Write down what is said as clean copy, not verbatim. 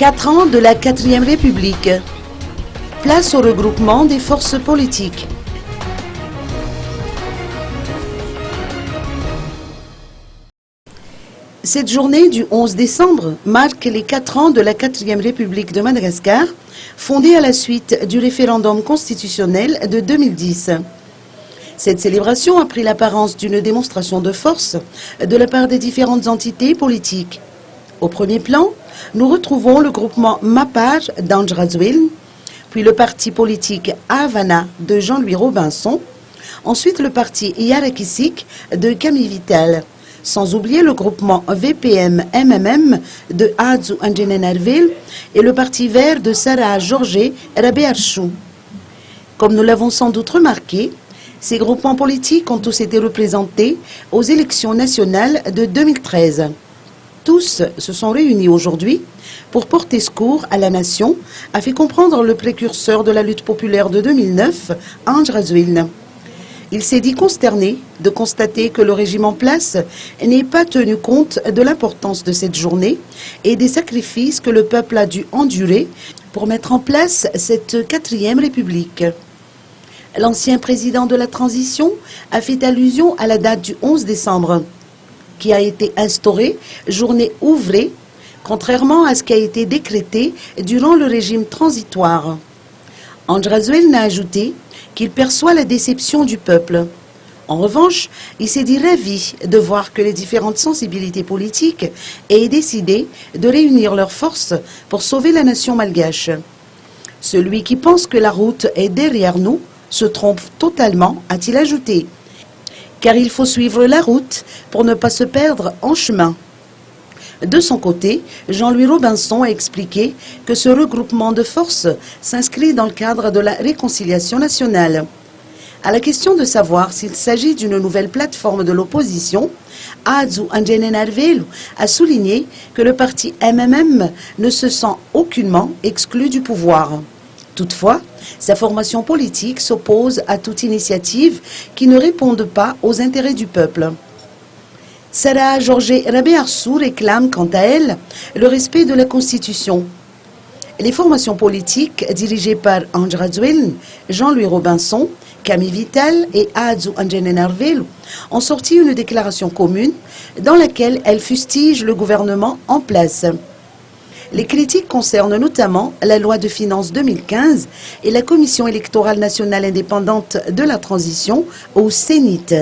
4 ans de la 4e République. Place au regroupement des forces politiques. Cette journée du 11 décembre marque les 4 ans de la 4e République de Madagascar, fondée à la suite du référendum constitutionnel de 2010. Cette célébration a pris l'apparence d'une démonstration de force de la part des différentes entités politiques. Au premier plan, nous retrouvons le groupement Mapar d'Ange Razouel, puis le parti politique Havana de Jean-Louis Robinson, ensuite le parti Yarakisik de Camille Vital, sans oublier le groupement VPM-MMM de Adzu Anjenenarville et le parti vert de Sarah Georges Rabearchou. Comme nous l'avons sans doute remarqué, ces groupements politiques ont tous été représentés aux élections nationales de 2013. Tous se sont réunis aujourd'hui pour porter secours à la nation, a fait comprendre le précurseur de la lutte populaire de 2009, Ange Razouel. Il s'est dit consterné de constater que le régime en place n'ait pas tenu compte de l'importance de cette journée et des sacrifices que le peuple a dû endurer pour mettre en place cette 4e République. L'ancien président de la transition a fait allusion à la date du 11 décembre, qui a été instaurée journée ouvrée, contrairement à ce qui a été décrété durant le régime transitoire. Ange Razouel n'a ajouté qu'il perçoit la déception du peuple. En revanche, il s'est dit ravi de voir que les différentes sensibilités politiques aient décidé de réunir leurs forces pour sauver la nation malgache. Celui qui pense que la route est derrière nous se trompe totalement, a-t-il ajouté, car il faut suivre la route pour ne pas se perdre en chemin. De son côté, Jean-Louis Robinson a expliqué que ce regroupement de forces s'inscrit dans le cadre de la réconciliation nationale. À la question de savoir s'il s'agit d'une nouvelle plateforme de l'opposition, Adzu Anjenenarville a souligné que le parti MMM ne se sent aucunement exclu du pouvoir. Toutefois, sa formation politique s'oppose à toute initiative qui ne réponde pas aux intérêts du peuple. Sarah Georges Rabearchou réclame quant à elle le respect de la Constitution. Les formations politiques dirigées par Ange Razouel, Jean-Louis Robinson, Camille Vital et Adzu Anjenenarville ont sorti une déclaration commune dans laquelle elles fustigent le gouvernement en place. Les critiques concernent notamment la loi de finances 2015 et la Commission électorale nationale indépendante de la transition, au CENIT.